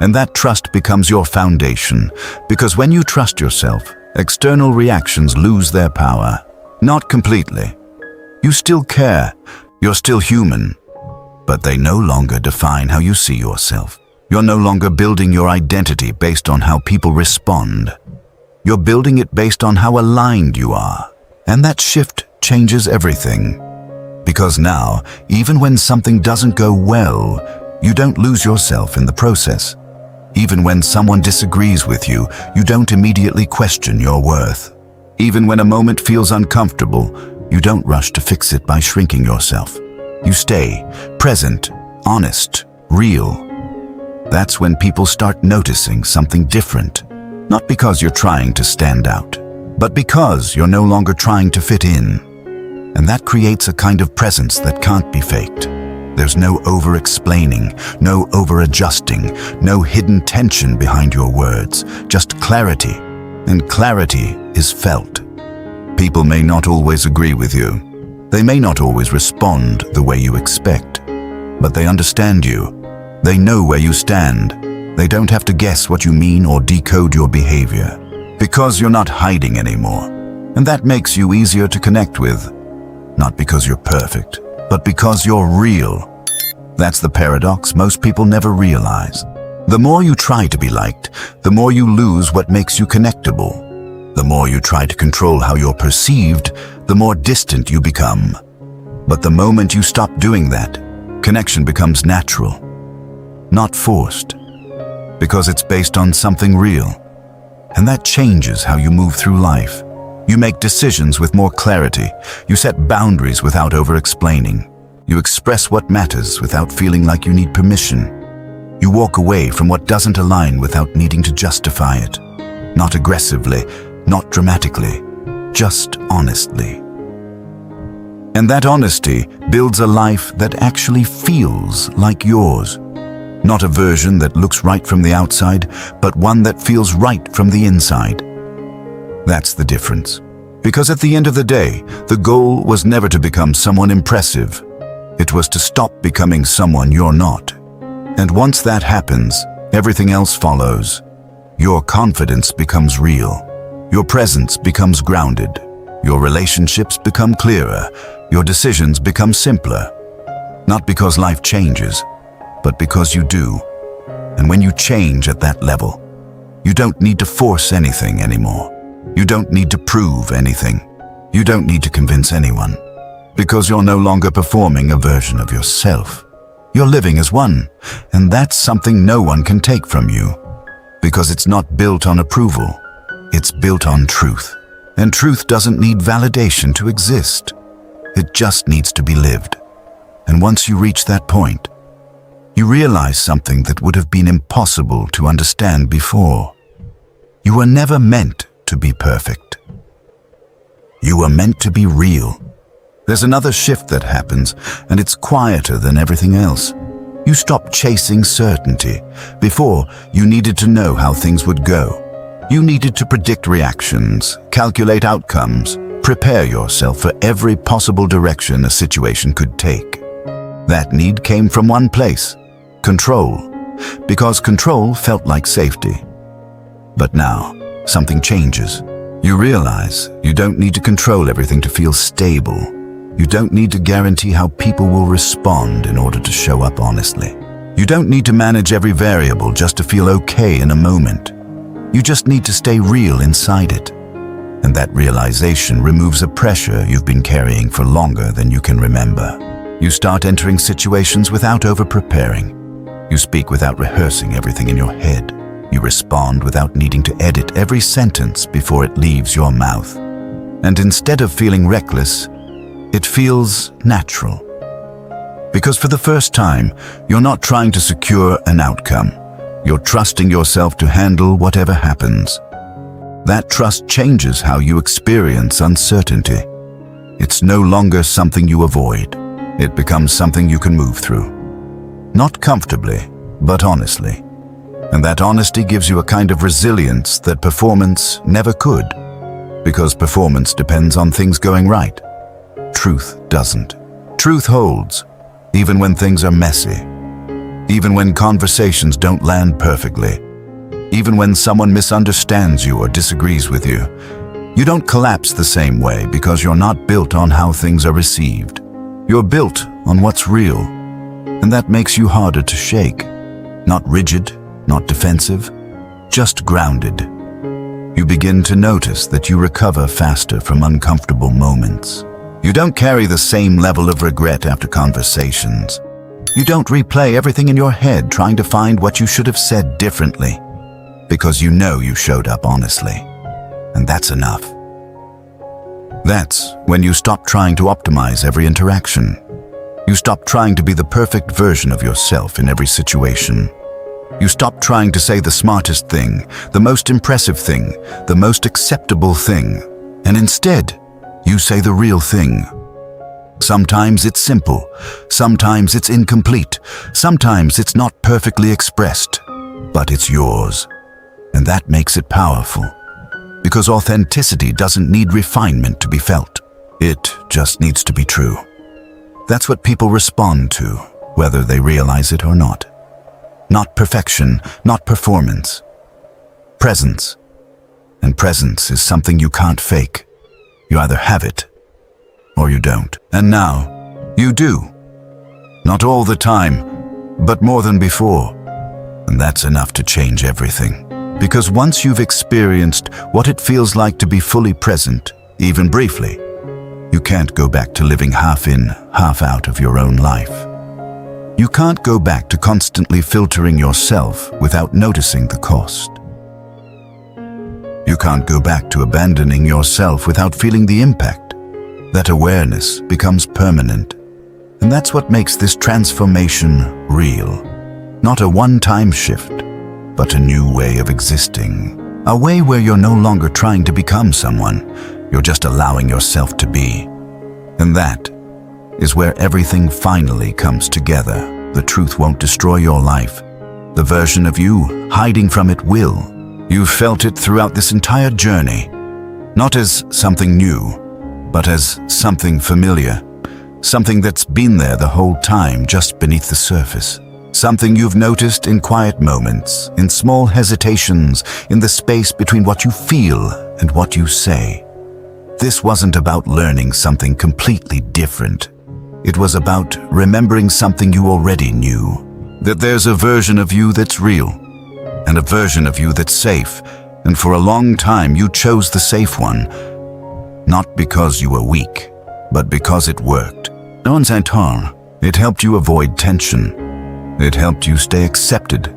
And that trust becomes your foundation, because when you trust yourself, external reactions lose their power. Not completely. You still care, you're still human, but they no longer define how you see yourself. You're no longer building your identity based on how people respond. You're building it based on how aligned you are. And that shift changes everything. Because now, even when something doesn't go well, you don't lose yourself in the process. Even when someone disagrees with you, you don't immediately question your worth. Even when a moment feels uncomfortable, you don't rush to fix it by shrinking yourself. You stay present, honest, real. That's when people start noticing something different. Not because you're trying to stand out, but because you're no longer trying to fit in. And that creates a kind of presence that can't be faked. There's no over-explaining, no over-adjusting, no hidden tension behind your words, just clarity. And clarity is felt. People may not always agree with you. They may not always respond the way you expect. But they understand you. They know where you stand. They don't have to guess what you mean or decode your behavior. Because you're not hiding anymore. And that makes you easier to connect with. Not because you're perfect, but because you're real. That's the paradox most people never realize. The more you try to be liked, the more you lose what makes you connectable. The more you try to control how you're perceived, the more distant you become. But the moment you stop doing that, connection becomes natural, not forced, because it's based on something real. And that changes how you move through life. You make decisions with more clarity. You set boundaries without over-explaining. You express what matters without feeling like you need permission. You walk away from what doesn't align without needing to justify it. Not aggressively, not dramatically, just honestly. And that honesty builds a life that actually feels like yours. Not a version that looks right from the outside, but one that feels right from the inside. That's the difference. Because at the end of the day, the goal was never to become someone impressive. It was to stop becoming someone you're not. And once that happens, everything else follows. Your confidence becomes real. Your presence becomes grounded. Your relationships become clearer. Your decisions become simpler. Not because life changes, but because you do. And when you change at that level, you don't need to force anything anymore. You don't need to prove anything. You don't need to convince anyone. Because you're no longer performing a version of yourself. You're living as one, and that's something no one can take from you. Because it's not built on approval. It's built on truth. And truth doesn't need validation to exist. It just needs to be lived. And once you reach that point, you realize something that would have been impossible to understand before. You were never meant to be perfect. You were meant to be real. There's another shift that happens, and it's quieter than everything else. You stop chasing certainty. Before, you needed to know how things would go. You needed to predict reactions, calculate outcomes, prepare yourself for every possible direction a situation could take. That need came from one place: control. Because control felt like safety. But now, something changes. You realize you don't need to control everything to feel stable. You don't need to guarantee how people will respond in order to show up honestly. You don't need to manage every variable just to feel okay in a moment. You just need to stay real inside it. And that realization removes a pressure you've been carrying for longer than you can remember. You start entering situations without over-preparing. You speak without rehearsing everything in your head. You respond without needing to edit every sentence before it leaves your mouth. And instead of feeling reckless, it feels natural. Because for the first time, you're not trying to secure an outcome. You're trusting yourself to handle whatever happens. That trust changes how you experience uncertainty. It's no longer something you avoid. It becomes something you can move through. Not comfortably, but honestly. And that honesty gives you a kind of resilience that performance never could. Because performance depends on things going right. Truth doesn't. Truth holds, even when things are messy. Even when conversations don't land perfectly. Even when someone misunderstands you or disagrees with you. You don't collapse the same way because you're not built on how things are received. You're built on what's real. And that makes you harder to shake. Not rigid, not defensive, just grounded. You begin to notice that you recover faster from uncomfortable moments. You don't carry the same level of regret after conversations. You don't replay everything in your head trying to find what you should have said differently, because you know you showed up honestly. And that's enough. That's when you stop trying to optimize every interaction. You stop trying to be the perfect version of yourself in every situation. You stop trying to say the smartest thing, the most impressive thing, the most acceptable thing, and instead, you say the real thing. Sometimes it's simple, sometimes it's incomplete, sometimes it's not perfectly expressed, but it's yours. And that makes it powerful. Because authenticity doesn't need refinement to be felt. It just needs to be true. That's what people respond to, whether they realize it or not. Not perfection, not performance. Presence. And presence is something you can't fake. You either have it, or you don't. And now, you do. Not all the time, but more than before. And that's enough to change everything. Because once you've experienced what it feels like to be fully present, even briefly, you can't go back to living half in, half out of your own life. You can't go back to constantly filtering yourself without noticing the cost. You can't go back to abandoning yourself without feeling the impact. That awareness becomes permanent. And that's what makes this transformation real. Not a one-time shift, but a new way of existing. A way where you're no longer trying to become someone, you're just allowing yourself to be. And that is where everything finally comes together. The truth won't destroy your life. The version of you hiding from it will. You've felt it throughout this entire journey. Not as something new, but as something familiar. Something that's been there the whole time, just beneath the surface. Something you've noticed in quiet moments, in small hesitations, in the space between what you feel and what you say. This wasn't about learning something completely different. It was about remembering something you already knew. That there's a version of you that's real, and a version of you that's safe. And for a long time you chose the safe one. Not because you were weak, but because it worked. It helped you avoid tension. It helped you stay accepted.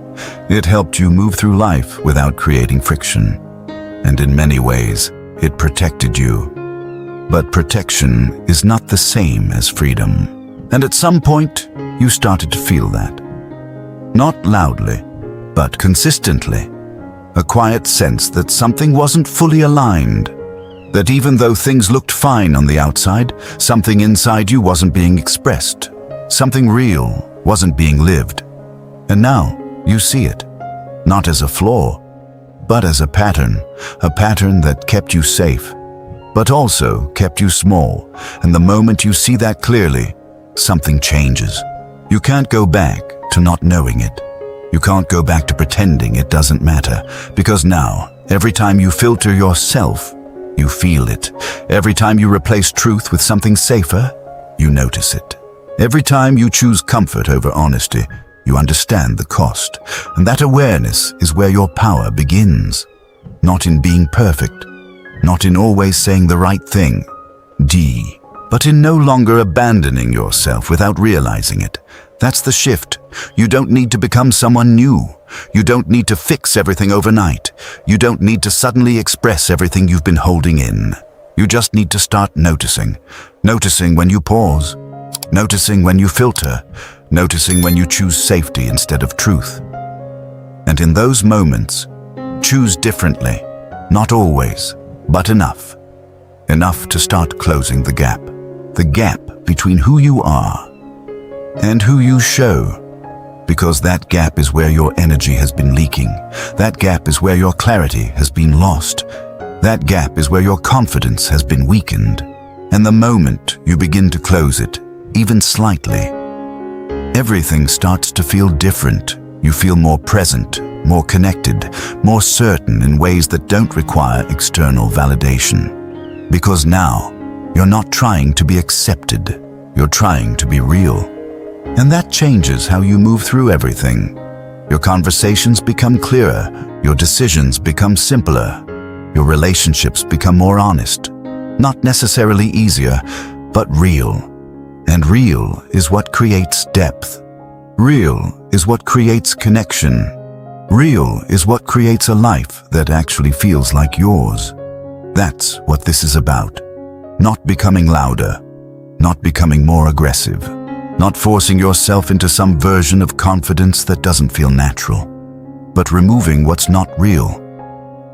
It helped you move through life without creating friction. And in many ways, it protected you. But protection is not the same as freedom. And at some point, you started to feel that. Not loudly, but consistently. A quiet sense that something wasn't fully aligned. That even though things looked fine on the outside, something inside you wasn't being expressed. Something real wasn't being lived. And now, you see it. Not as a flaw, but as a pattern that kept you safe, but also kept you small. And the moment you see that clearly, something changes. You can't go back to not knowing it. You can't go back to pretending it doesn't matter, because now, every time you filter yourself, you feel it. Every time you replace truth with something safer, you notice it. Every time you choose comfort over honesty, you understand the cost. And that awareness is where your power begins. not in being perfect, not in always saying the right thing, D, but in no longer abandoning yourself without realizing it. That's the shift. You don't need to become someone new. You don't need to fix everything overnight. You don't need to suddenly express everything you've been holding in. You just need to start noticing. Noticing when you pause. Noticing when you filter. Noticing when you choose safety instead of truth. And in those moments, choose differently. Not always, but enough. Enough to start closing the gap. The gap between who you are and who you show. Because that gap is where your energy has been leaking. That gap is where your clarity has been lost. That gap is where your confidence has been weakened. And the moment you begin to close it, even slightly, everything starts to feel different. You feel more present, more connected, more certain in ways that don't require external validation. Because now, you're not trying to be accepted. You're trying to be real. And that changes how you move through everything. Your conversations become clearer. Your decisions become simpler. Your relationships become more honest. Not necessarily easier, but real. And real is what creates depth. Real is what creates connection. Real is what creates a life that actually feels like yours. That's what this is about. Not becoming louder. Not becoming more aggressive. Not forcing yourself into some version of confidence that doesn't feel natural. But removing what's not real.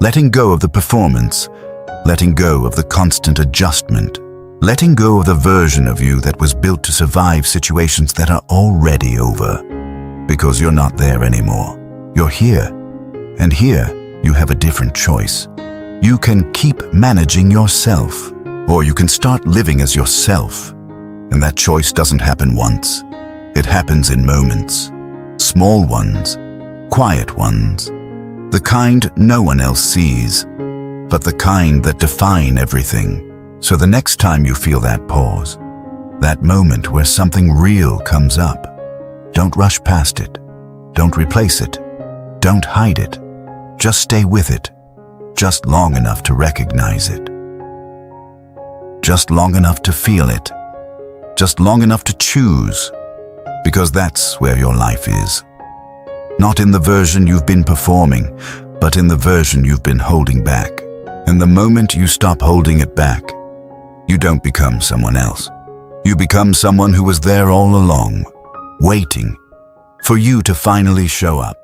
Letting go of the performance. Letting go of the constant adjustment. Letting go of the version of you that was built to survive situations that are already over. Because you're not there anymore. You're here. And here, you have a different choice. You can keep managing yourself, or you can start living as yourself. And that choice doesn't happen once. It happens in moments. Small ones. Quiet ones. The kind no one else sees, but the kind that define everything. So the next time you feel that pause, that moment where something real comes up, don't rush past it. Don't replace it. Don't hide it. Just stay with it. Just long enough to recognize it. Just long enough to feel it. Just long enough to choose. Because that's where your life is. Not in the version you've been performing, but in the version you've been holding back. And the moment you stop holding it back, you don't become someone else. You become someone who was there all along, waiting for you to finally show up.